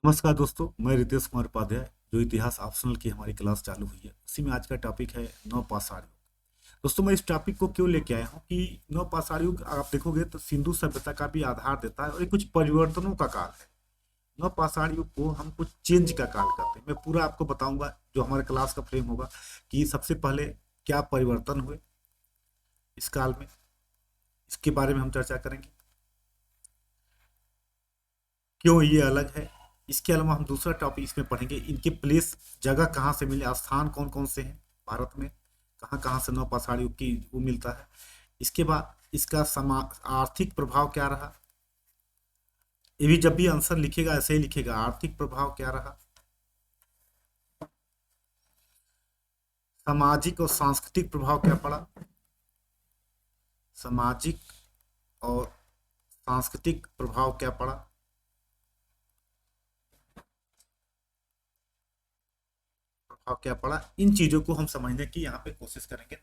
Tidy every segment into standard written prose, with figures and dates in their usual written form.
नमस्कार दोस्तों, मैं रितेश कुमार उपाध्याय। जो इतिहास ऑप्शनल की हमारी क्लास चालू हुई है उसी में आज का टॉपिक है नवपाषाण युग। दोस्तों, मैं इस टॉपिक को क्यों लेके आया हूँ कि नवपाषाण युग आप देखोगे तो सिंधु सभ्यता का भी आधार देता है और ये कुछ परिवर्तनों का काल है। नवपाषाण युग को हम कुछ चेंज का काल करते हैं। मैं पूरा आपको बताऊंगा जो हमारे क्लास का फ्रेम होगा कि सबसे पहले क्या परिवर्तन हुए इस काल में, इसके बारे में हम चर्चा करेंगे। क्यों ये अलग है। इसके अलावा हम दूसरा टॉपिक इसमें पढ़ेंगे, इनके प्लेस जगह कहाँ से मिले, स्थान कौन कौन से हैं भारत में, कहाँ कहाँ से नवपाषाण युग की वो मिलता है। इसके बाद इसका आर्थिक प्रभाव क्या रहा। ये भी जब भी आंसर लिखेगा ऐसे ही लिखेगा, आर्थिक प्रभाव क्या रहा। सामाजिक और सांस्कृतिक प्रभाव क्या पड़ा। सामाजिक और सांस्कृतिक प्रभाव क्या पड़ा। प्रभाव क्या पड़ा, इन चीजों को हम समझने की यहाँ पे कोशिश करेंगे।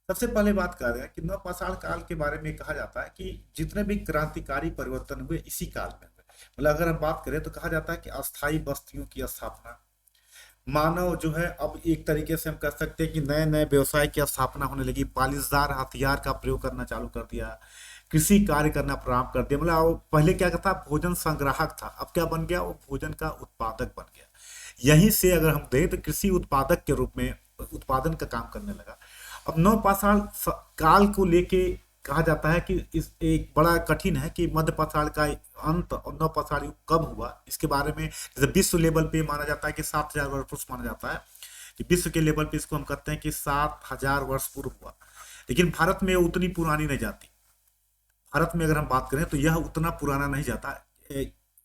सबसे पहले बात कर रहे हैं कि नवपाषाण काल के बारे में कहा जाता है कि जितने भी क्रांतिकारी परिवर्तन हुए इसी काल में हुए। मतलब अगर हम बात करें तो कहा जाता है कि अस्थाई बस्तियों की स्थापना, मानव जो है अब एक तरीके से हम कह सकते हैं कि नए नए व्यवसाय की स्थापना होने लगी, पालिशदार हथियार का प्रयोग करना चालू कर दिया, कृषि कार्य करना प्रारंभ कर दिया। मतलब वो पहले क्या था, भोजन संग्राहक था, अब क्या बन गया, वो भोजन का उत्पादक बन गया। यहीं से अगर हम देखें तो कृषि उत्पादक के रूप में उत्पादन का काम करने लगा। अब नवपाषाण काल को लेके कहा जाता है कि इस एक बड़ा कठिन है कि मध्यपाषाण का अंत और नवपाषाण युग कब हुआ। इसके बारे में जैसे विश्व लेवल पे माना जाता है कि 7,000 वर्ष माना जाता है कि विश्व के लेवल पे इसको हम कहते हैं कि 7,000 वर्ष पूर्व हुआ। लेकिन भारत में उतनी पुरानी नहीं जाती। भारत में अगर हम बात करें तो यह उतना पुराना नहीं जाता।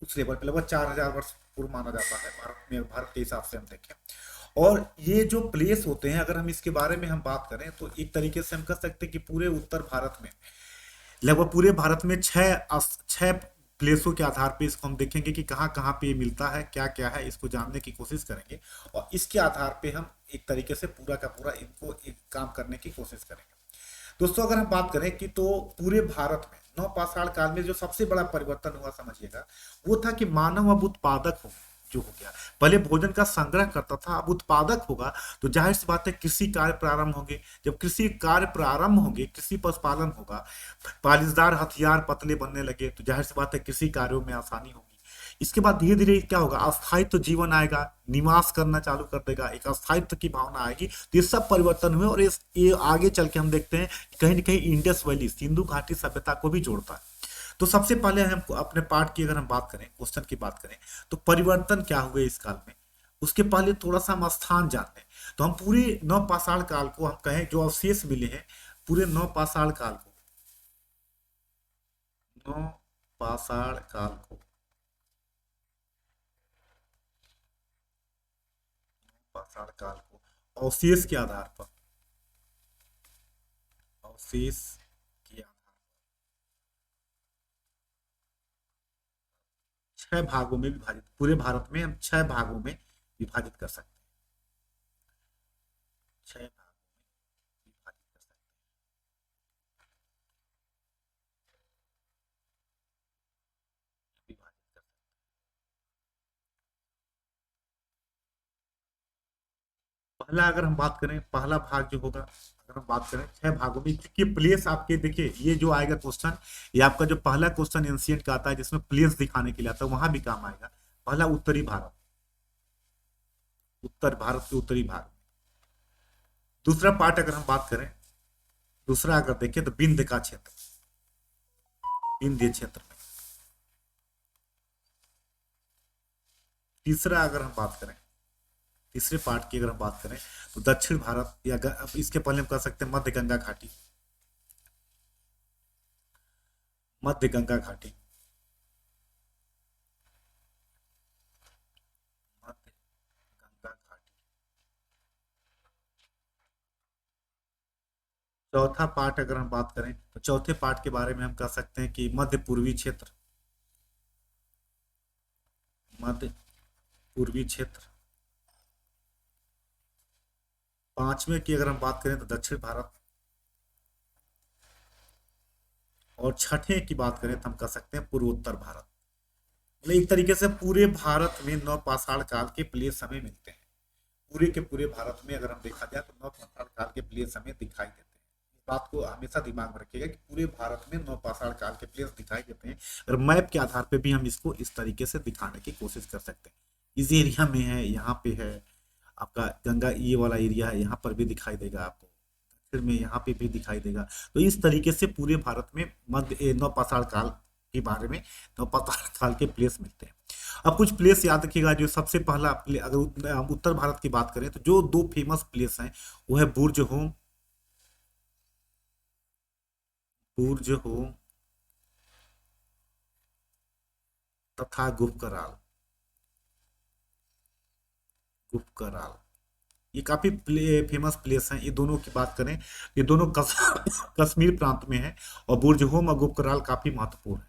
उस लेवल पे लगभग 4,000 वर्ष पूर्व माना जाता है भारत में, भारत के हिसाब से हम देखें। और ये जो प्लेस होते हैं, अगर हम इसके बारे में हम बात करें तो एक तरीके से हम कह सकते हैं कि पूरे उत्तर भारत में, लगभग पूरे भारत में छह प्लेसों के आधार पे इसको हम देखेंगे कि कहाँ कहाँ पे ये मिलता है, क्या क्या है, इसको जानने की कोशिश करेंगे। और इसके आधार पे हम एक तरीके से पूरा का पूरा इनको एक काम करने की कोशिश करेंगे। दोस्तों, अगर हम बात करें कि तो पूरे भारत में नवपाषाण काल में जो सबसे बड़ा परिवर्तन हुआ समझिएगा, वो था कि मानव अब उत्पादक हो जो हो गया। पहले भोजन का संग्रह करता था, अब उत्पादक होगा तो जाहिर सी बात है कृषि कार्य प्रारंभ होंगे। जब कृषि कार्य प्रारंभ होंगे, कृषि पशुपालन होगा, पालिशदार हथियार पतले बनने लगे तो जाहिर सी बात है कृषि कार्यों में आसानी होगी। इसके बाद धीरे धीरे क्या होगा, अस्थायित्व जीवन आएगा, निवास करना चालू कर देगा, एक अस्थायित्व की भावना आएगी। तो ये सब परिवर्तन हुए और ये आगे चल के हम देखते हैं कि कहीं ना कहीं इंडस वैली सिंधु घाटी सभ्यता को भी जोड़ता है। तो सबसे पहले हम अपने पाठ की अगर हम बात करें, क्वेश्चन की बात करें तो परिवर्तन क्या हुए इस काल में, उसके पहले थोड़ा सा हम स्थान जान लें। तो हम पूरे नवपाषाण काल को हम कहें जो अवशेष मिले हैं, पूरे नवपाषाण काल को, नवपाषाण काल को, पाषाण काल को अवशेष के आधार पर, अवशेष के आधार, छह भागों में विभाजित, पूरे भारत में हम छह भागों में विभाजित कर सकते हैं, छह भागों में विभाजित कर सकते हैं, विभाजित कर सकते हैं। पहला अगर हम बात करें, पहला भाग जो होगा, अगर हम बात करें छह भागों में, क्योंकि प्लेस आपके देखिए ये जो आएगा क्वेश्चन, ये आपका जो पहला क्वेश्चन एंशियंट का आता है जिसमें प्लेस दिखाने के लिए आता है, वहां भी काम आएगा। पहला उत्तरी भारत, उत्तर भारत के उत्तरी भाग। दूसरा पार्ट अगर हम बात करें, दूसरा अगर देखें तो विंध्य का क्षेत्र, विंध्य क्षेत्र में। तीसरा अगर हम बात करें, तीसरे पार्ट की अगर हम बात करें तो दक्षिण भारत या अब इसके पहले हम कह सकते हैं मध्य गंगा घाटी, मध्य गंगा घाटी, मध्य गंगा घाटी। चौथा पार्ट अगर हम बात करें तो चौथे पार्ट के बारे में हम कह सकते हैं कि मध्य पूर्वी क्षेत्र, मध्य पूर्वी क्षेत्र। पांचवें की अगर हम बात करें तो दक्षिण भारत। और छठे की बात करें तो हम कह सकते हैं पूर्वोत्तर भारत। मतलब एक तरीके से पूरे भारत में नवपाषाण काल के प्लेस हमें मिलते हैं। पूरे के पूरे भारत में अगर हम देखा जाए तो नवपाषाण काल के प्लेस हमें दिखाई देते हैं। इस बात को हमेशा दिमाग में रखिएगा कि पूरे भारत में नवपाषाण काल के प्लेस दिखाई देते हैं। और मैप के आधार पे भी हम इसको इस तरीके से दिखाने की कोशिश कर सकते हैं। इस एरिया में है, यहाँ पे है आपका गंगा, ये वाला एरिया है, यहाँ पर भी दिखाई देगा आपको, फिर में यहाँ पे भी दिखाई देगा। तो इस तरीके से पूरे भारत में नवपाषाण काल के बारे में, नवपाषाण काल के प्लेस मिलते हैं। अब कुछ प्लेस याद रखिएगा। जो सबसे पहला अगर हम उत्तर भारत की बात करें तो जो दो फेमस प्लेस हैं वो है बुर्ज होम, बुर्ज होम तथा गुपकराल, गुपकराल। ये काफी फेमस प्लेस हैं। ये दोनों की बात करें, ये दोनों कश्मीर प्रांत में है। और बुर्ज होम और गुपकराल काफी महत्वपूर्ण है।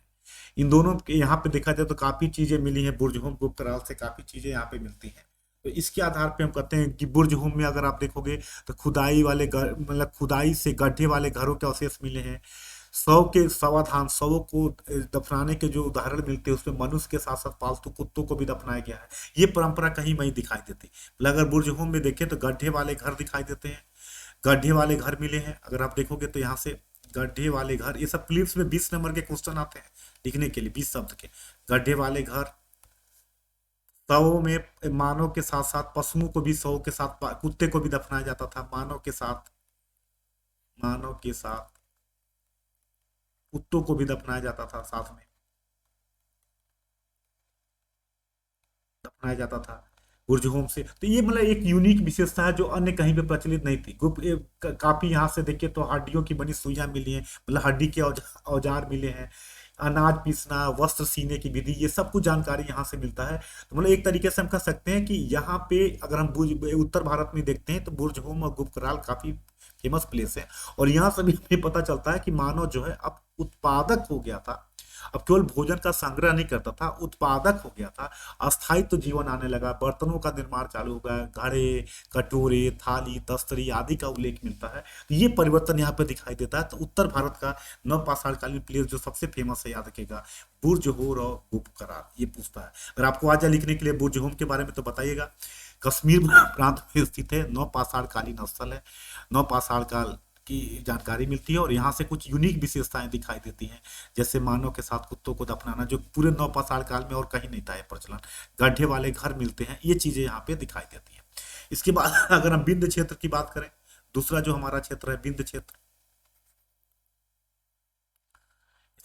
इन दोनों के यहाँ पे देखा जाए तो काफी चीजें मिली हैं। बुर्ज होम गुपकराल से काफी चीजें यहाँ पे मिलती हैं। तो इसके आधार पे हम कहते हैं कि बुर्ज होम में अगर आप देखोगे तो खुदाई वाले घर, मतलब खुदाई से गड्ढे वाले घरों के अवशेष मिले हैं। शव के समाधान, शवों को दफनाने के जो उदाहरण मिलते हैं उसमें मनुष्य के साथ साथ पालतू कुत्तों को भी दफनाया गया है। ये परंपरा कहीं वहीं दिखाई देती है। मतलब अगर बुर्ज होम में देखें तो गड्ढे वाले घर दिखाई देते हैं, गड्ढे वाले घर मिले हैं। अगर आप देखोगे तो यहाँ से गड्ढे वाले घर, ये सब प्रीलिम्स में 20 नंबर के क्वेश्चन आते हैं लिखने के लिए, 20 शब्द के। गड्ढे वाले घर, शवों में मानव के साथ साथ पशुओं को भी, शवों के साथ कुत्ते को भी दफनाया जाता था, मानव के साथ, मानव के साथ कुत्तों को भी दफनाया जाता था, साथ में दफनाया जाता था बुर्ज होम से। तो ये मतलब एक यूनिक विशेषता है जो अन्य कहीं पे प्रचलित नहीं थी। काफी यहाँ से देखिए तो हड्डियों की बनी सुइयां मिली हैं, मतलब हड्डी के औजार मिले हैं, अनाज पीसना, वस्त्र सीने की विधि, ये सब कुछ जानकारी यहाँ से मिलता है। तो मतलब एक तरीके से हम कह सकते हैं कि यहाँ पे अगर हम उत्तर भारत में देखते हैं तो बुर्ज होम और गुपकराल काफी फेमस प्लेस है। और यहाँ से भी हमें पता चलता है कि मानव जो है अब उत्पादक हो गया था। अब केवल भोजन का संग्रह नहीं करता था, उत्पादक हो गया था। अस्थायित्व तो जीवन आने लगा, बर्तनों का निर्माण चालू हो गया, घड़े, कटोरे, थाली, तस्तरी आदि का उल्लेख मिलता है। तो ये परिवर्तन यहाँ पे दिखाई देता है। तो उत्तर भारत का नवपाषाण कालीन प्लेस जो सबसे फेमस है, याद रखिएगा, बुर्ज होम और गुपकराल। ये पूछता है। अगर आपको आ जाए लिखने के लिए बुर्ज होम के बारे में तो बताइएगा। कश्मीर प्रांत में स्थित है, नवपाषाण कालीन स्थल है, नवपाषाण काल की जानकारी मिलती है। और यहाँ से कुछ यूनिक विशेषताएं दिखाई देती हैं, जैसे मानव के साथ कुत्तों को दफनाना, जो पूरे नवपाषाण काल में और कहीं नहीं था ये प्रचलन। गड्ढे वाले घर मिलते हैं, ये चीजें यहाँ पे दिखाई देती हैं। इसके बाद अगर हम विंध्य क्षेत्र की बात करें, दूसरा जो हमारा क्षेत्र है विंध्य क्षेत्र।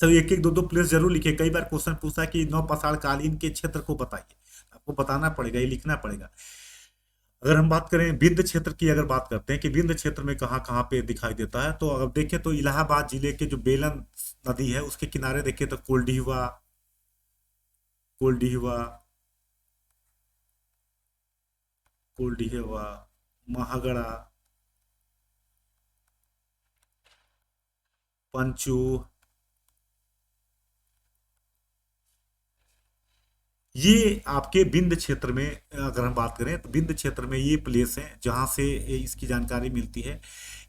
सब एक एक दो दो प्लेस जरूर लिखे। कई बार क्वेश्चन पूछा है कि नवपाषाण कालीन के क्षेत्र को बताइए, आपको बताना पड़ेगा, ये लिखना पड़ेगा। अगर हम बात करें विंध्य क्षेत्र की, अगर बात करते हैं कि विंध्य क्षेत्र में कहाँ कहाँ पे दिखाई देता है, तो अगर देखें तो इलाहाबाद जिले के जो बेलन नदी है उसके किनारे देखें तो कोल्डीहुआ, कोल्डीहुआ, कोल्डीहुआ, महागड़ा, पंचू, ये आपके विंध्य क्षेत्र में अगर हम बात करें तो विंध्य क्षेत्र में ये प्लेस है जहां से इसकी जानकारी मिलती है।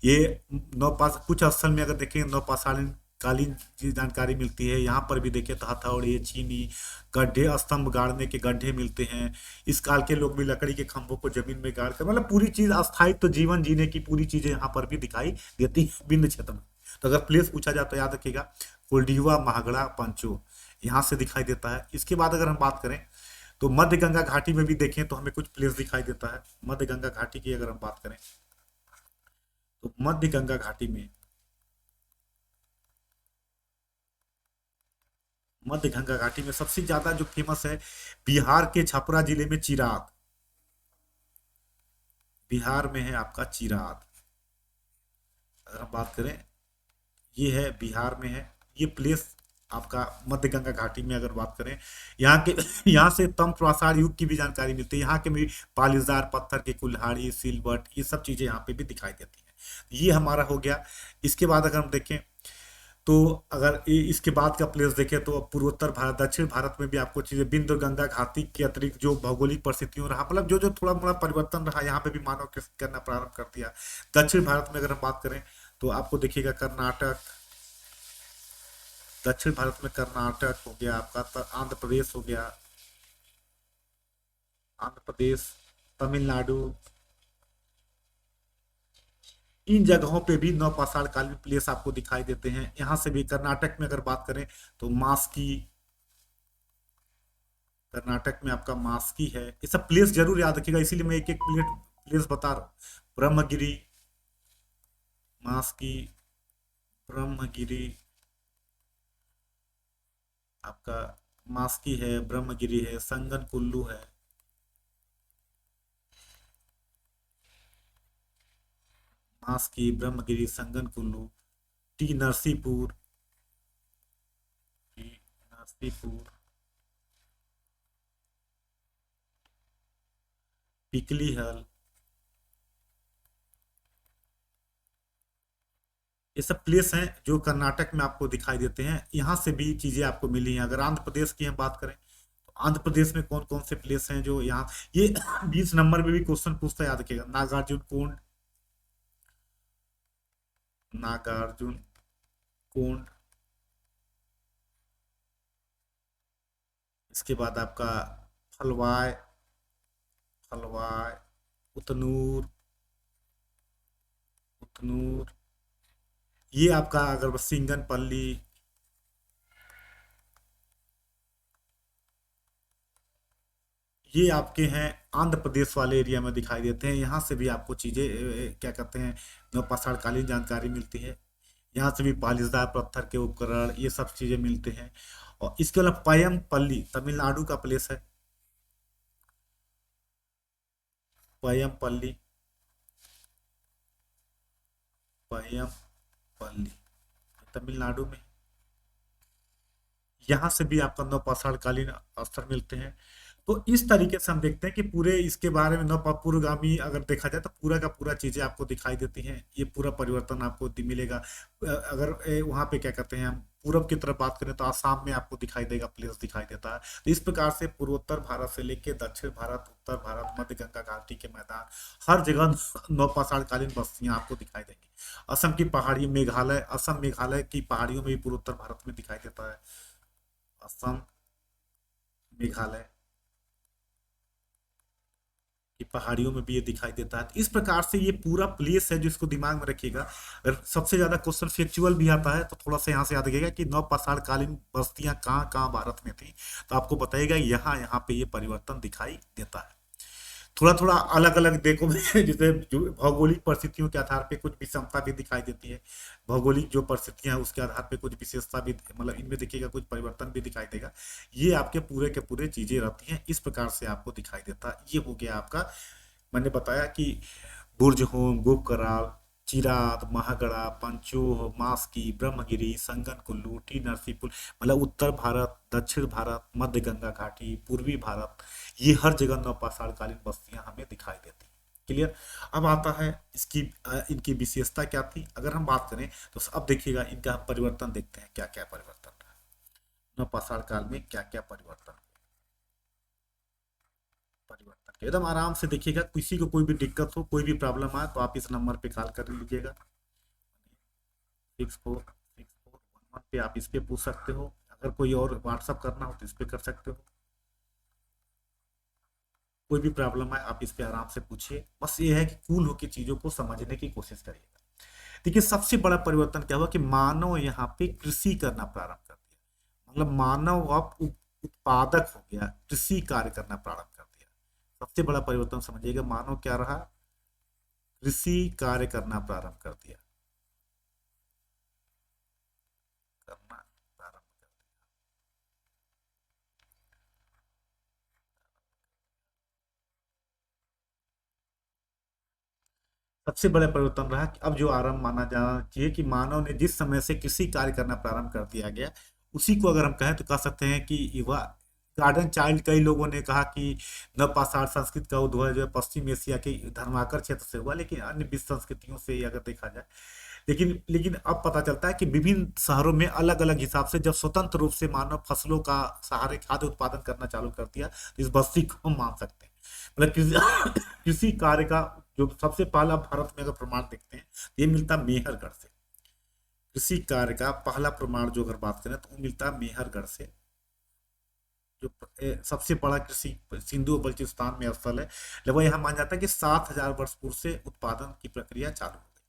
ये नवपाष कुछ स्थल में अगर देखें नवपाषाण कालीन की जानकारी मिलती है। यहाँ पर भी देखें तो हथौड़े, चीनी, गड्ढे, स्तंभ गाड़ने के गड्ढे मिलते हैं। इस काल के लोग भी लकड़ी के खंभों को जमीन में गाड़ कर, मतलब पूरी चीज अस्थायित्व, तो जीवन जीने की पूरी चीजें यहाँ पर भी दिखाई देती है विंध्य क्षेत्र में। तो अगर प्लेस पूछा जाए तो याद रखिएगा कोल्डीहुआ, महागड़ा, पंचो, यहाँ से दिखाई देता है। इसके बाद अगर हम बात करें तो मध्य गंगा घाटी में भी देखें तो हमें कुछ प्लेस दिखाई देता है। मध्य गंगा घाटी की अगर हम बात करें तो मध्य गंगा घाटी में, मध्य गंगा घाटी में सबसे ज्यादा जो फेमस है बिहार के छपरा जिले में चिराग, बिहार में है आपका चिराग। अगर हम बात करें, ये है बिहार में है ये प्लेस आपका मध्य गंगा घाटी में। अगर बात करें यहाँ के यहाँ से तम प्रासार युग की भी जानकारी मिलती है। यहाँ के भी पालीदार पत्थर के कुल्हाड़ी, सिलवट, ये सब चीजें यहाँ पे भी दिखाई देती हैं। ये हमारा हो गया। इसके बाद अगर हम देखें तो अगर इसके बाद का प्लेस देखें तो पूर्वोत्तर भारत, दक्षिण भारत में भी आपको चीजें विंध्य और गंगा घाटी के अतिरिक्त जो भौगोलिक परिस्थितियों रहा, मतलब जो जो थोड़ा मोड़ा परिवर्तन रहा, यहाँ पे भी मानव करना प्रारंभ कर दिया। दक्षिण भारत में अगर हम बात करें तो आपको देखिएगा कर्नाटक, दक्षिण भारत में कर्नाटक हो गया आपका, आंध्र प्रदेश हो गया, आंध्र प्रदेश, तमिलनाडु, इन जगहों पे भी नवपाषाण कालीन प्लेस आपको दिखाई देते हैं। यहाँ से भी कर्नाटक में अगर बात करें तो मास्की, कर्नाटक में आपका मास्की है। ये सब प्लेस जरूर याद रखिएगा, इसीलिए मैं एक एक प्लेस बता रहा हूँ। ब्रह्मगिरी, मास्की, ब्रह्मगिरी, आपका मास्की है, ब्रह्मगिरी है, संगन कुल्लू है, मास्की, ब्रह्मगिरी, संगन कुल्लू, टी नरसीपुर, टी नरसीपुर, पिकली हल, ये सब प्लेस हैं जो कर्नाटक में आपको दिखाई देते हैं। यहाँ से भी चीजें आपको मिली हैं। अगर आंध्र प्रदेश की हम बात करें तो आंध्र प्रदेश में कौन कौन से प्लेस हैं जो यहाँ, ये 20 नंबर में भी क्वेश्चन पूछता है, याद रखिएगा। नागार्जुन कोंड, नागार्जुन कोंड, इसके बाद आपका फलवाय, फलवाय, उतनूर, उतनूर, ये आपका अगर सिंगनपल्ली, ये आपके हैं आंध्र प्रदेश वाले एरिया में दिखाई देते हैं। यहाँ से भी आपको चीजें क्या कहते हैं, नवपाषाण कालीन जानकारी मिलती है। यहाँ से भी पालिशदार पत्थर के उपकरण, ये सब चीजें मिलते हैं। और इसके अलावा पयमपल्ली तमिलनाडु का प्लेस है, पयमपल्ली, पयमपल्ली तमिलनाडु में, यहाँ से भी आपका नवपाषाण कालीन स्तर मिलते हैं। तो इस तरीके से हम देखते हैं कि पूरे इसके बारे में पूर्वगामी अगर देखा जाए तो पूरा का पूरा चीजें आपको दिखाई देती हैं। ये पूरा परिवर्तन आपको मिलेगा। अगर वहां पे क्या कहते हैं, हम पूरब की तरफ बात करें तो आसाम में आपको दिखाई देगा, प्लेस दिखाई देता है। तो इस प्रकार से पूर्वोत्तर भारत से लेके दक्षिण भारत, उत्तर भारत, मध्य गंगा घाटी के मैदान, हर जगह नवपाषाण कालीन बस्तियां आपको दिखाई देंगी। असम की पहाड़ी, मेघालय, असम मेघालय की पहाड़ियों में भी पूर्वोत्तर भारत में दिखाई देता है। असम, मेघालय की पहाड़ियों में भी ये दिखाई देता है। तो इस प्रकार से ये पूरा प्लेस है जो इसको दिमाग में रखिएगा। अगर सबसे ज्यादा क्वेश्चन फैक्चुअल भी आता है तो थोड़ा सा यहाँ से याद रखिएगा कि नवपाषाण कालीन बस्तियां कहाँ कहाँ भारत में थी, तो आपको बताइएगा यहाँ यहाँ पे ये परिवर्तन दिखाई देता है। थोड़ा थोड़ा अलग अलग देखो जैसे भौगोलिक परिस्थितियों के आधार पे कुछ विषमता भी दिखाई देती है। भौगोलिक जो परिस्थितियां हैं उसके आधार पे कुछ विशेषता भी, मतलब इनमें देखिएगा कुछ परिवर्तन भी दिखाई देगा। ये आपके पूरे के पूरे चीजें रहती हैं, इस प्रकार से आपको दिखाई देता है। ये हो गया आपका, मैंने बताया कि बुर्ज होम, गोकराल, चिराद, महागढ़ा, पंचोह, मास्की, ब्रह्मगिरी, संगन कुल्लू, टी नरसीपुर, मतलब उत्तर भारत, दक्षिण भारत, मध्य गंगा घाटी, पूर्वी भारत, ये हर जगह नवपाषाण कालीन बस्तियां हमें दिखाई देती हैं। क्लियर। अब आता है इसकी इनकी विशेषता क्या थी। अगर हम बात करें तो अब देखिएगा इनका हम परिवर्तन देखते हैं, क्या क्या परिवर्तन रहा नवपाषाण काल में, क्या क्या परिवर्तन एकदम आराम से देखिएगा। किसी को कोई भी दिक्कत हो, कोई भी प्रॉब्लम आए तो आप इस नंबर पे कॉल कर लीजिएगा, 646411 पे आप इस पे पूछ सकते हो। अगर कोई और व्हाट्सअप करना हो तो इस पे कर सकते हो। कोई भी प्रॉब्लम है आप इस पे आराम से पूछिए। बस ये है कि कूल होकर चीजों को समझने की कोशिश करिएगा। देखिए सबसे बड़ा परिवर्तन क्या हुआ कि मानव यहाँ पे कृषि करना प्रारंभ कर दिया। मतलब मानव अब उत्पादक हो गया, कृषि कार्य करना प्रारंभ कर दिया। सबसे बड़ा परिवर्तन समझिएगा, मानव क्या रहा, कृषि कार्य करना प्रारंभ कर दिया, करना प्रारंभ कर दिया। सबसे बड़ा परिवर्तन रहा कि अब जो आरंभ माना जाना चाहिए कि मानव ने जिस समय से कृषि कार्य करना प्रारंभ कर दिया गया, उसी को अगर हम कहें तो कह सकते हैं कि युवा गार्डन चाइल्ड। कई लोगों ने कहा कि नवपाषाण संस्कृत का उद्भव जो है पश्चिम एशिया के धर्माकर क्षेत्र से हुआ, लेकिन अन्य विश्व संस्कृतियों से अगर देखा जाए, लेकिन लेकिन अब पता चलता है कि विभिन्न शहरों में अलग अलग हिसाब से जब स्वतंत्र रूप से मानव फसलों का सहारे खाद्य उत्पादन करना चालू कर दिया, तो इस बस्ती को हम मान सकते हैं। मतलब कृषि कृषि कार्य का जो सबसे पहला भारत में अगर प्रमाण देखते हैं तो ये मिलता मेहरगढ़ से। कृषि कार्य का पहला प्रमाण जो अगर बात करें तो वो मिलता है मेहरगढ़ से, जो सबसे बड़ा कृषि सिंधु बलूचिस्तान में स्थल है। लगभग यहाँ माना जाता है कि 7,000 वर्ष पूर्व से उत्पादन की प्रक्रिया चालू हो गई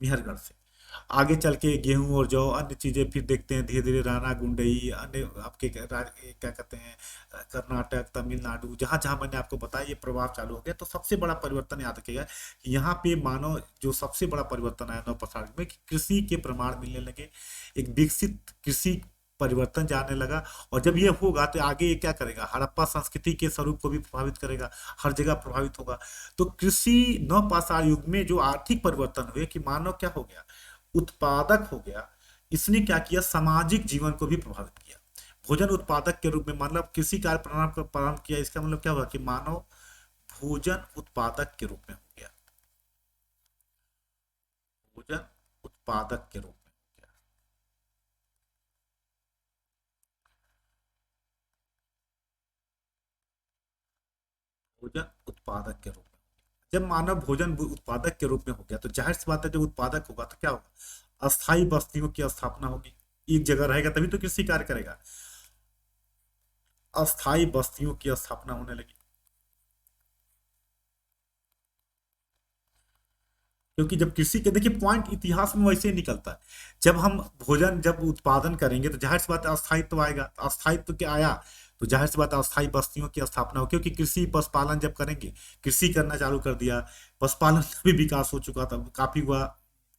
मेहरगढ़ से। आगे चल के गेहूं और जौ अन्य चीजें फिर देखते हैं धीरे धीरे, राणा गुंडई अन्य आपके क्या कहते हैं, कर्नाटक तमिलनाडु जहां जहां मैंने आपको बताया ये प्रभाव चालू हो गया। तो सबसे बड़ा परिवर्तन याद रखिएगा कि यहाँ पे मानो जो सबसे बड़ा परिवर्तन आया नवपाषाण में कि कृषि के प्रमाण मिलने लगे, एक विकसित कृषि परिवर्तन जाने लगा। और जब ये होगा तो आगे ये क्या करेगा, हड़प्पा संस्कृति के स्वरूप को भी प्रभावित करेगा, हर जगह प्रभावित होगा। तो कृषि नवपाषाण युग में जो आर्थिक परिवर्तन हुए कि मानव क्या हो गया, उत्पादक हो गया। इसने क्या किया, सामाजिक जीवन को भी प्रभावित किया। भोजन उत्पादक के रूप में मतलब कृषि कार्य प्रणाली का प्रारंभ किया, इसका मतलब क्या हुआ कि मानव भोजन उत्पादक के रूप में हो गया, भोजन उत्पादक के रूप में हो गया। भोजन उत्पादक के रूप में, जब मानव भोजन उत्पादक के रूप में हो गया तो जाहिर सी बात है जब उत्पादक होगा तो क्या होगा, अस्थायी बस्तियों की स्थापना होगी। एक जगह रहेगा तभी तो कृषि कार्य करेगा। अस्थायी बस्तियों की स्थापना होने लगी, क्योंकि जब कृषि के देखिए पॉइंट इतिहास में वैसे ही निकलता है। जब हम भोजन जब उत्पादन करेंगे तो जाहिर सी बात है अस्थायित्व आएगा, अस्थायित्व क्या आया तो जाहिर सी बात है अस्थायी बस्तियों की स्थापना हो, क्योंकि कृषि पशुपालन जब करेंगे, कृषि करना चालू कर दिया, पशुपालन का भी विकास हो चुका था, काफी हुआ,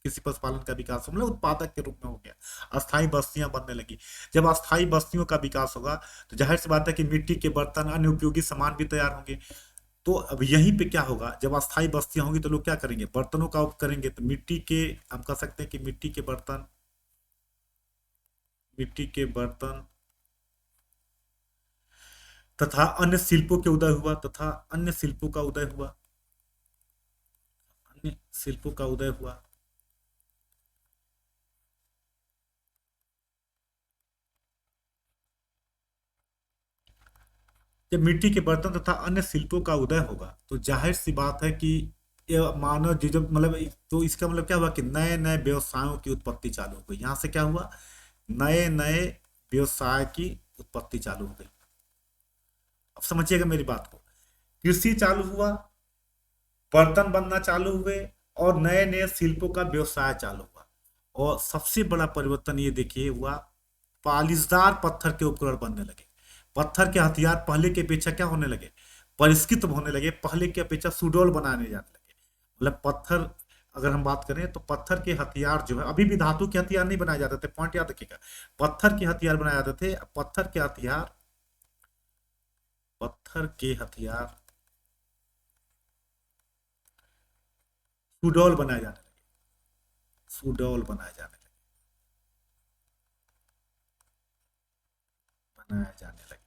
किसी पशुपालन का विकास मतलब उत्पादक के रूप में हो गया, अस्थायी बस्तियां बनने लगी। जब अस्थायी बस्तियों का विकास होगा तो जाहिर सी बात है कि मिट्टी के बर्तन अन्य उपयोगी सामान भी तैयार होंगे। तो अब यहीं पे क्या होगा, जब अस्थायी बस्तियां होंगी तो लोग क्या करेंगे, बर्तनों का उपयोग करेंगे। तो मिट्टी के, हम कह सकते हैं कि मिट्टी के बर्तन, मिट्टी के बर्तन तथा अन्य शिल्पों के उदय हुआ, तथा अन्य शिल्पों का उदय हुआ, अन्य शिल्पों का उदय हुआ। जब मिट्टी के बर्तन तथा अन्य शिल्पों का उदय होगा तो जाहिर सी बात है कि ये मानव जब मतलब, तो इसका मतलब क्या हुआ कि नए नए व्यवसायों की उत्पत्ति चालू हो गई। यहाँ से क्या हुआ, नए नए व्यवसाय की उत्पत्ति चालू हो गई। अब समझिएगा मेरी बात को, कृषि चालू हुआ, बर्तन बनना चालू हुए और नए नए शिल्पों का व्यवसाय चालू हुआ। और सबसे बड़ा परिवर्तन ये देखिए हुआ, पालिशदार पत्थर के उपकरण बनने लगे। पत्थर के हथियार पहले की अपेक्षा क्या होने लगे, परिष्कृत होने लगे, पहले की अपेक्षा सुडौल बनाने जाने लगे। मतलब पत्थर, अगर हम बात करें तो पत्थर के हथियार जो है, अभी भी धातु के हथियार नहीं बनाए जाते थे, पॉइंट याद रखिएगा, पत्थर के हथियार बनाए जाते थे। पत्थर के हथियार, पत्थर के हथियार सुडौल बनाए जाने लगे, सुडौल बनाए जाने लगे, बनाए जाने लगे।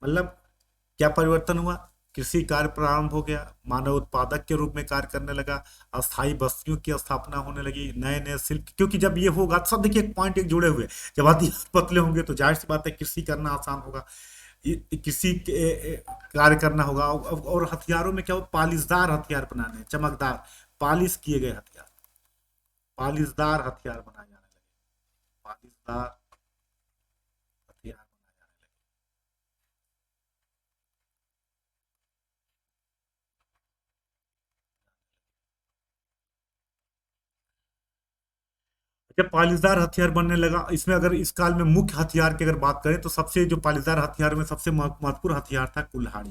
मतलब क्या परिवर्तन हुआ, कृषि कार्य प्रारंभ हो गया, मानव उत्पादक के रूप में कार्य करने लगा, अस्थायी बस्तियों की स्थापना होने लगी, नए नए शिल्प, क्योंकि जब ये होगा सब देखिए एक पॉइंट एक जुड़े हुए, जब हथियार पतले होंगे तो जाहिर सी बात है कृषि करना आसान होगा, कृषि कार्य करना होगा। और हथियारों में क्या हो, पालिशदार हथियार बनाने, चमकदार पालिश किए गए हथियार, पालिशदार हथियार बनाए जाने लगे, पालिशदार हथियार बनाए जाने लगे। जब पालीदार हथियार बनने लगा, इसमें अगर इस काल में मुख्य हथियार की अगर बात करें तो सबसे जो पालीदार हथियार में सबसे महत्वपूर्ण हथियार था कुल्हाड़ी।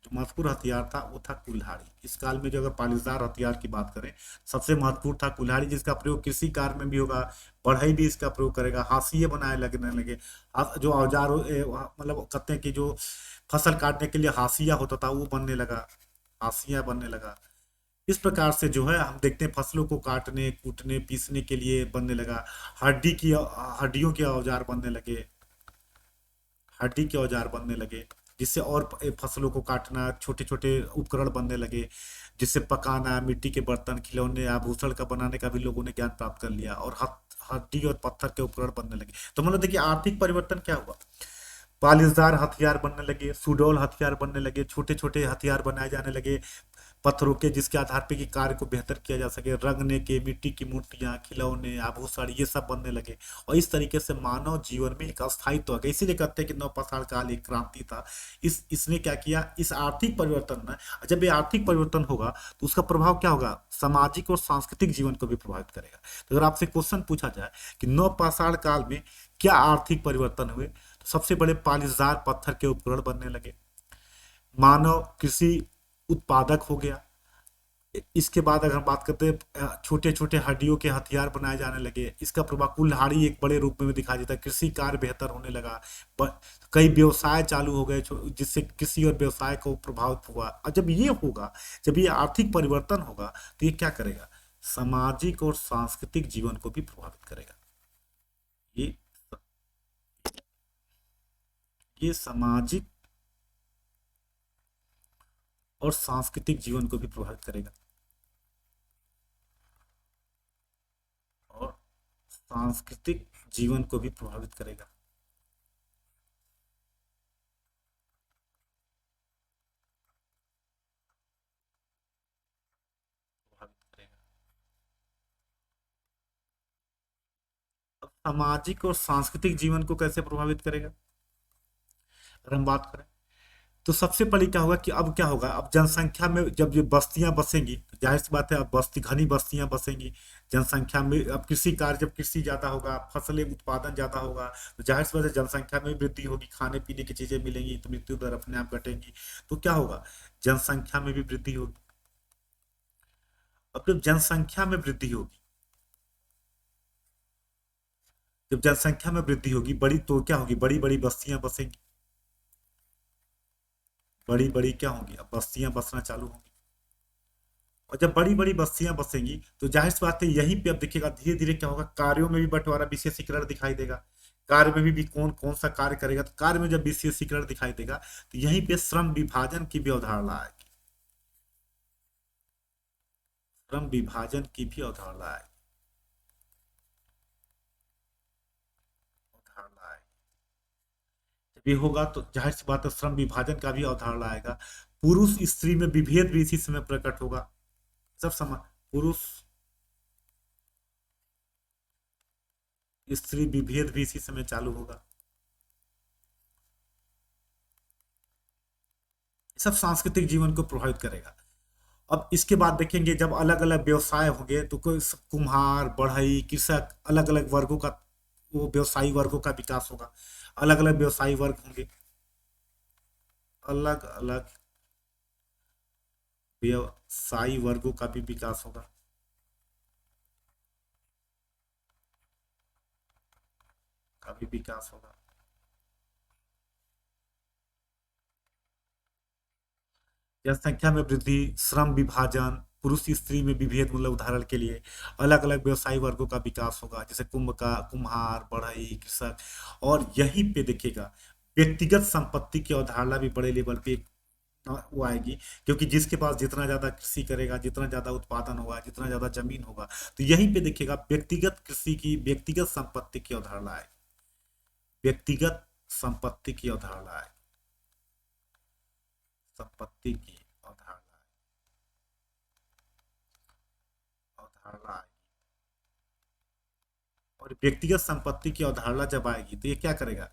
जो महत्वपूर्ण हथियार था वो था कुल्हाड़ी। इस काल में जो अगर पालीदार हथियार की बात करें, सबसे महत्वपूर्ण था कुल्हाड़ी, जिसका प्रयोग कृषि कार्य में भी होगा, बढ़ई भी इसका प्रयोग करेगा, हाशिए बनाए लगने लगे। जो औजार मतलब कहते हैं कि जो फसल काटने के लिए हाशिया होता था वो बनने लगा, हाशिया बनने लगा। इस प्रकार से जो है हम देखते हैं फसलों को काटने कूटने पीसने के लिए बनने लगा। हड्डी की, हड्डियों के औजार बनने लगे, हड्डी के औजार बनने लगे, जिससे और फसलों को काटना, छोटे छोटे उपकरण बनने लगे, जिससे पकाना, मिट्टी के बर्तन, खिलौने, आभूषण का बनाने का भी लोगों ने ज्ञान प्राप्त कर लिया, और हड्डी और पत्थर के उपकरण बनने लगे। तो मतलब देखिए आर्थिक परिवर्तन क्या हुआ, पालिशदार हथियार बनने लगे, सुडौल हथियार बनने लगे, छोटे छोटे हथियार बनाए जाने लगे, पत्थरों के, जिसके आधार पे कि कार्य को बेहतर किया जा सके, रंगने के, मिट्टी की मूर्तियां, खिलौने, आभूषण, ये सब बनने लगे। और इस तरीके से मानव जीवन में एक अस्थायित्व आ गया। इसीलिए कहते हैं कि नवपाषाण काल एक क्रांति था। इस इसने क्या किया, इस आर्थिक परिवर्तन में, जब ये आर्थिक परिवर्तन होगा तो उसका प्रभाव क्या होगा, सामाजिक और सांस्कृतिक जीवन को भी प्रभावित करेगा। तो अगर आपसे क्वेश्चन पूछा जाए कि नवपाषाण काल में क्या आर्थिक परिवर्तन हुए, तो सबसे बड़े पालिशदार पत्थर के उपकरण बनने लगे, मानव कृषि उत्पादक हो गया। इसके बाद अगर हम बात करते हैं, छोटे छोटे हड्डियों के हथियार बनाए जाने लगे। इसका प्रभाव कुल्हाड़ी एक बड़े रूप में दिखाई देता है। कृषि कार्य बेहतर होने लगा। कई व्यवसाय चालू हो गए जिससे कृषि और व्यवसाय को प्रभावित हुआ। और जब ये होगा, जब ये आर्थिक परिवर्तन होगा, तो ये क्या करेगा, सामाजिक और सांस्कृतिक जीवन को भी प्रभावित करेगा। ये ये सामाजिक और सांस्कृतिक जीवन को भी प्रभावित करेगा। और सांस्कृतिक जीवन को भी प्रभावित करेगा। प्रभावित करेगा। अब सामाजिक और सांस्कृतिक जीवन को कैसे प्रभावित करेगा, अगर हम बात करें तो सबसे पहले क्या होगा कि अब क्या होगा, अब जनसंख्या में जब ये बस्तियां बसेंगी, तो जाहिर सी बात है अब घनी बस्तियां बसेंगी। जनसंख्या में अब कृषि कार्य, जब कृषि ज्यादा होगा, फसलें उत्पादन ज्यादा होगा, तो जाहिर सी बात है जनसंख्या में वृद्धि होगी, खाने पीने की चीजें मिलेंगी, तो मृत्यु दर अपने आप घटेगी। तो क्या होगा, जनसंख्या में भी वृद्धि होगी। अब जब जनसंख्या में वृद्धि होगी, जब जनसंख्या में वृद्धि होगी बड़ी, तो क्या होगी, बड़ी बड़ी बस्तियां बसेंगी। बड़ी बड़ी क्या होंगी, अब बस्तियां बसना चालू होंगी। और जब बड़ी बड़ी बस्तियां बसेंगी तो जाहिर सी बात है यहीं पे अब देखिएगा धीरे धीरे क्या होगा, कार्यों में भी बंटवारा, विशेषीकरण दिखाई देगा। कार्य में भी कौन कौन सा कार्य करेगा, तो कार्य में जब विशेषीकरण दिखाई देगा तो यहीं पे श्रम विभाजन की भी अवधारणा आएगी। श्रम विभाजन की भी अवधारणा आएगी। अवधारणा आएगी। जब ये होगा तो जाहिर सी बात है श्रम विभाजन का भी अवधारणा आएगा। पुरुष स्त्री में विभेद भी इसी समय प्रकट होगा। सब समय पुरुष स्त्री विभेद भी इसी समय चालू होगा। सब सांस्कृतिक जीवन को प्रभावित करेगा। अब इसके बाद देखेंगे जब अलग अलग व्यवसाय होंगे तो कोई कुम्हार, बढ़ई, कृषक, अलग अलग वर्गों का, वो व्यवसायी वर्गों का विकास होगा। अलग अलग व्यवसायी वर्ग होंगे, अलग अलग व्यवसायी वर्गों का भी विकास होगा। का भी विकास होगा। जनसंख्या में वृद्धि, श्रम विभाजन, पुरुष स्त्री में विभेद, मतलब उदाहरण के लिए अलग अलग व्यवसायी वर्गों का विकास होगा, जैसे कुम्हार, बढ़ई, कृषक। और यहीं पे देखिएगा व्यक्तिगत संपत्ति की अवधारणा भी बड़े लेवल पे वो आएगी। क्योंकि जिसके पास जितना ज्यादा कृषि करेगा, जितना ज्यादा उत्पादन होगा, जितना ज्यादा जमीन होगा, तो यहीं पे देखिएगा व्यक्तिगत कृषि की, व्यक्तिगत संपत्ति की अवधारणा आएगी। व्यक्तिगत संपत्ति की अवधारणा आएगी। संपत्ति की अवधारणा, अवधारणा आएगी। और व्यक्तिगत संपत्ति की अवधारणा जब आएगी तो ये क्या करेगा,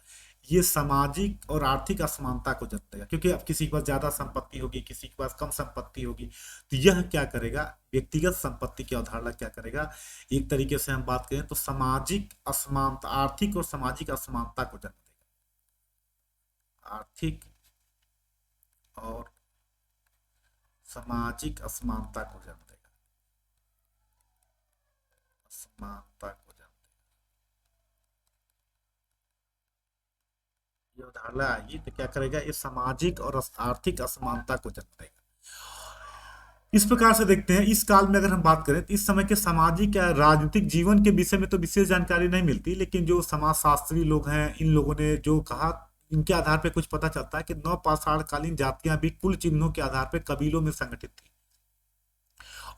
ये सामाजिक और आर्थिक असमानता को जन्म देगा। क्योंकि अब किसी के पास ज्यादा संपत्ति होगी, किसी के पास कम संपत्ति होगी, तो यह क्या करेगा, व्यक्तिगत संपत्ति की अवधारणा क्या करेगा, एक तरीके से हम बात करें तो सामाजिक असमानता, आर्थिक और सामाजिक असमानता को जन्म देगा। आर्थिक और सामाजिक असमानता को जन्म देगा। असमानता को जन्म देगा। ये अवधारणा आएगी तो क्या करेगा, ये सामाजिक और आर्थिक असमानता को जन्म देगा। इस प्रकार से देखते हैं इस काल में अगर हम बात करें तो इस समय के सामाजिक या राजनीतिक जीवन के विषय में तो विशेष जानकारी नहीं मिलती, लेकिन जो समाजशास्त्री लोग हैं, इन लोगों ने जो कहा, इनके आधार पर कुछ पता चलता है कि नवपाषाण कालीन जातियां भी कुल चिन्हों के आधार पर कबीलों में संगठित थी।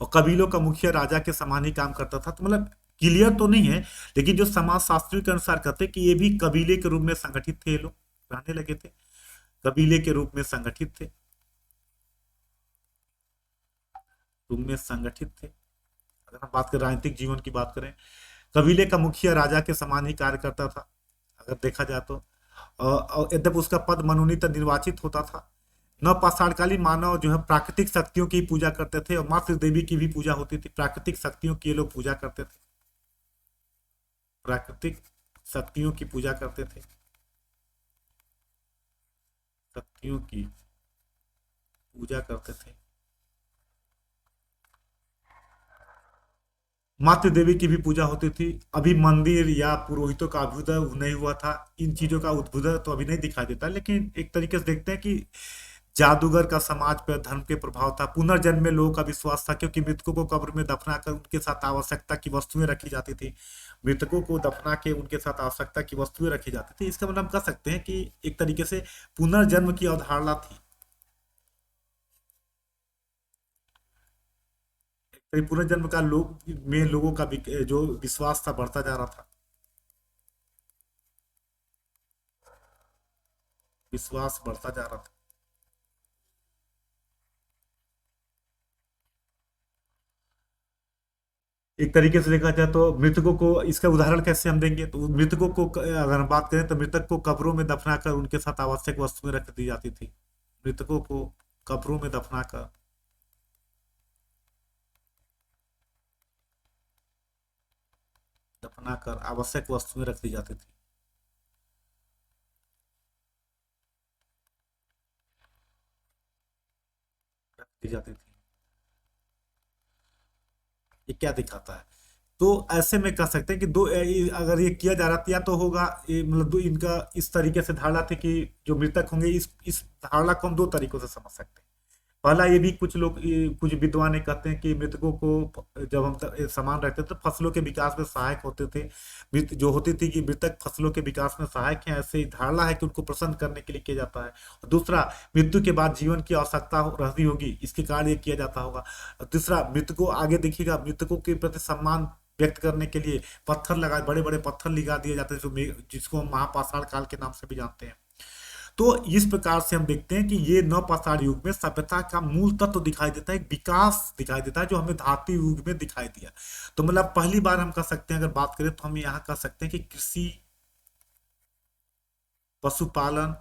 और कबीलों का मुखिया राजा के समान ही काम करता था। तो मतलब क्लियर तो नहीं है, लेकिन जो समाज शास्त्रियों के अनुसार कहते हैं कि ये भी कबीले के रूप में संगठित थे, ये लोग रहने लगे थे, कबीले के रूप में संगठित थे। रूप में संगठित थे। अगर हम बात करें राजनीतिक जीवन की बात करें, कबीले का मुखिया राजा के समान ही कार्य करता था अगर देखा जाए तो। और यद्यपि उसका पद मनोनीत निर्वाचित होता था। नवपाषाणकालीन मानव जो है प्राकृतिक शक्तियों की पूजा करते थे और मातृ देवी की भी पूजा होती थी। प्राकृतिक शक्तियों की ये लोग पूजा करते थे, प्राकृतिक शक्तियों की पूजा करते थे, शक्तियों की पूजा करते थे। मातृ देवी की भी पूजा होती थी। अभी मंदिर या पुरोहितों का अभ्युदय नहीं हुआ था। इन चीजों का उद्भुदय तो अभी नहीं दिखाई देता, लेकिन एक तरीके से देखते हैं कि जादूगर का समाज पर धर्म के प्रभाव था। पुनर्जन्म में लोगों का विश्वास था, क्योंकि मृतकों को कब्र में दफना कर उनके साथ आवश्यकता की वस्तुएं रखी जाती थी। मृतकों को दफना के उनके साथ आवश्यकता की वस्तुएं रखी जाती थी। इसका मतलब हम कह सकते हैं कि एक तरीके से पुनर्जन्म की अवधारणा थी। पुनर्जन्म का लोगों का जो विश्वास था बढ़ता जा रहा था, विश्वास बढ़ता जा रहा था। एक तरीके से देखा जाए तो मृतकों को, इसका उदाहरण कैसे हम देंगे, तो मृतकों को अगर हम बात करें तो मृतक को कब्रों में दफना कर उनके साथ आवश्यक वस्तुएं रख दी जाती थी। मृतकों को कब्रों में दफना कर, आवश्यक वस्तुएं रख दी जाती थी। रख दी जाती थी। ये क्या दिखाता है? तो ऐसे में कह सकते हैं कि अगर ये किया जा रहा था, या तो होगा ये मतलब दो इनका इस तरीके से धारणा थी कि जो मृतक होंगे, इस धारणा को हम दो तरीकों से समझ सकते हैं। पहला ये भी कुछ लोग कुछ विद्वान ये कहते हैं कि मृतकों को जब हम समान रहते थे तो फसलों के विकास में सहायक होते थे। मृत जो होती थी कि मृतक फसलों के विकास में सहायक है, ऐसे ही धारणा है कि उनको प्रसन्न करने के लिए किया जाता है। और दूसरा, मृत्यु के बाद जीवन की आवश्यकता रहती होगी, इसके कारण ये किया जाता होगा। और तीसरा, मृतकों आगे देखिएगा, मृतकों के प्रति सम्मान व्यक्त करने के लिए पत्थर लगाए, बड़े बड़े पत्थर लगा दिए जाते हैं, जिसको हम महापाषाण काल के नाम से भी जानते हैं। तो इस प्रकार से हम देखते हैं कि ये नवपाषाण युग में सभ्यता का मूल तत्व दिखाई देता है, एक विकास दिखाई देता है जो हमें धातु युग में दिखाई दिया। तो मतलब पहली बार हम कह सकते हैं, अगर बात करें तो हम यहाँ कह सकते हैं कि कृषि, पशुपालन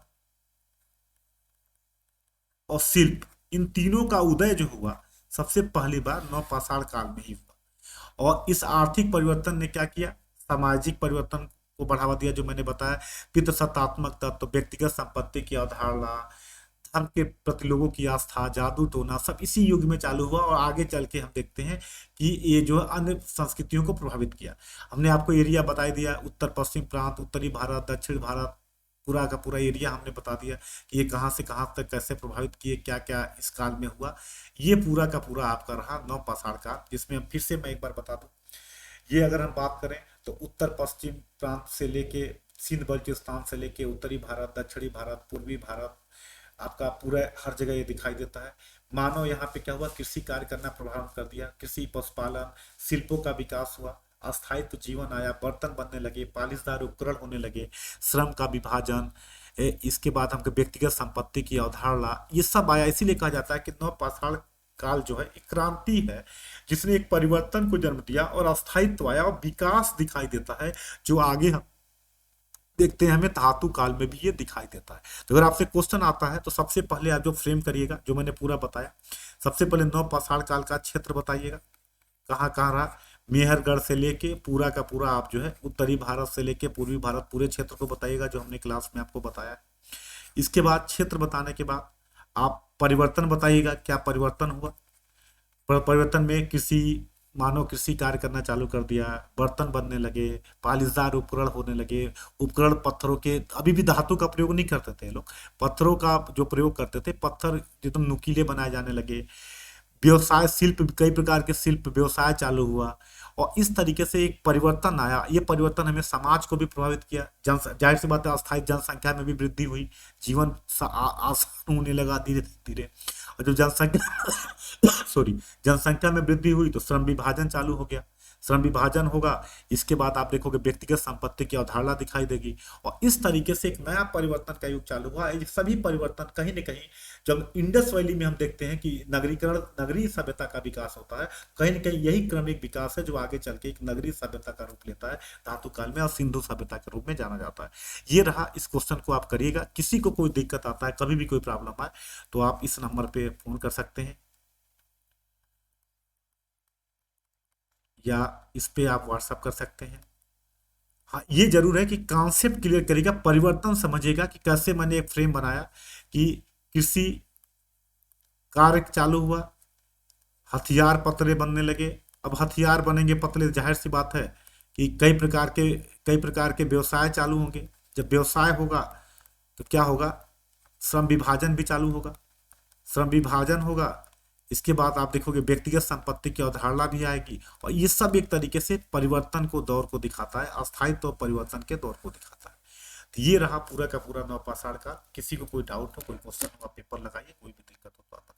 और शिल्प, इन तीनों का उदय जो हुआ सबसे पहली बार नवपाषाण काल में ही हुआ। और इस आर्थिक परिवर्तन ने क्या किया? सामाजिक परिवर्तन को बढ़ावा दिया, जो मैंने बताया। पितृसत्तात्मक तत्व, व्यक्तिगत संपत्ति की अवधारणा, धर्म के प्रति लोगों की आस्था, जादू टोना, सब इसी युग में चालू हुआ। और आगे चल के हम देखते हैं कि ये जो है अन्य संस्कृतियों को प्रभावित किया। हमने आपको एरिया बता दिया, उत्तर पश्चिम प्रांत, उत्तरी भारत, दक्षिण भारत, पूरा का पूरा एरिया हमने बता दिया कि ये कहाँ से कहाँ तक कैसे प्रभावित किए, क्या क्या इस काल में हुआ। ये पूरा का पूरा आपका रहा नवपाषाण काल, जिसमें हम फिर से मैं एक बार बता दूं, ये अगर हम बात करें तो उत्तर पश्चिम प्रांत से लेके सिंध बल्चिस्तान से लेके उत्तरी भारत, दक्षिणी भारत, पूर्वी भारत, आपका पूरा हर जगह ये दिखाई देता है। मानव यहाँ पे क्या हुआ? कृषि कार्य करना प्रारंभ कर दिया। कृषि, पशुपालन, शिल्पों का विकास हुआ, अस्थायित्व जीवन आया, बर्तन बनने लगे, पालिशदार उपकरण होने लगे, श्रम का विभाजन, इसके बाद हमको व्यक्तिगत संपत्ति की अवधारणा, ये सब आया। इसीलिए कहा जाता है कि नवपाषाण काल जो है एक क्रांति है, जिसने एक परिवर्तन को जन्म दिया और अस्थायित्व आया और विकास दिखाई देता है, जो आगे हम देखते हैं हमें धातु काल में भी ये दिखाई देता है। तो अगर आपसे क्वेश्चन आता है तो सबसे पहले आप जो फ्रेम करिएगा, जो मैंने पूरा बताया, सबसे पहले नवपाषाण काल का क्षेत्र बताइएगा, कहाँ कहाँ रहा। मेहरगढ़ से लेके पूरा का पूरा आप जो है उत्तरी भारत से लेके पूर्वी भारत, पूरे क्षेत्र को बताइएगा, जो हमने क्लास में आपको बताया। इसके बाद क्षेत्र बताने के बाद आप परिवर्तन बताइएगा, क्या परिवर्तन हुआ। परिवर्तन में कृषि, मानव कृषि कार्य करना चालू कर दिया, बर्तन बनने लगे, पालिशदार उपकरण होने लगे। उपकरण पत्थरों के, अभी भी धातु का प्रयोग नहीं करते थे लोग, पत्थरों का जो प्रयोग करते थे, पत्थर एकदम नुकीले बनाए जाने लगे। व्यवसाय, शिल्प, कई प्रकार के शिल्प व्यवसाय चालू हुआ। और इस तरीके से एक परिवर्तन आया। ये परिवर्तन हमें समाज को भी प्रभावित किया। जाहिर सी बात है, अस्थायी जनसंख्या में भी वृद्धि हुई, जीवन आसान होने लगा धीरे धीरे। और जो जनसंख्या सॉरी, जनसंख्या में वृद्धि हुई तो श्रम विभाजन चालू हो गया। श्रम विभाजन होगा। इसके बाद आप देखोगे व्यक्तिगत संपत्ति की अवधारणा दिखाई देगी, और इस तरीके से एक नया परिवर्तन का युग चालू हुआ। ये सभी परिवर्तन कहीं न कहीं जब इंडस वैली में हम देखते हैं कि नगरीकरण, नगरीय सभ्यता का विकास होता है, कहीं न कहीं यही क्रमिक विकास है जो आगे चल के एक नगरीय सभ्यता का रूप लेता है धातु काल में, और सिंधु सभ्यता के रूप में जाना जाता है। ये रहा, इस क्वेश्चन को आप करिएगा। किसी को कोई दिक्कत आता है, कभी भी कोई प्रॉब्लम आए तो आप इस नंबर पे फोन कर सकते हैं, या इस पे आप व्हाट्सअप कर सकते हैं। हाँ, ये जरूर है कि कॉन्सेप्ट क्लियर करिएगा, परिवर्तन समझिएगा कि कैसे मैंने एक फ्रेम बनाया कि कृषि कार्य चालू हुआ, हथियार पतले बनने लगे। अब हथियार बनेंगे पतले, जाहिर सी बात है कि कई प्रकार के व्यवसाय चालू होंगे। जब व्यवसाय होगा तो क्या होगा, श्रम विभाजन भी चालू होगा। श्रम विभाजन होगा, इसके बाद आप देखोगे व्यक्तिगत संपत्ति की अवधारणा भी आएगी, और ये सब एक तरीके से परिवर्तन को, दौर को दिखाता है, अस्थायित्व तो परिवर्तन के दौर को दिखाता है। तो ये रहा पूरा का पूरा नवपाषाण का। किसी को कोई डाउट हो, कोई क्वेश्चन हो, आप पेपर लगाइए, कोई भी दिक्कत हो तो आप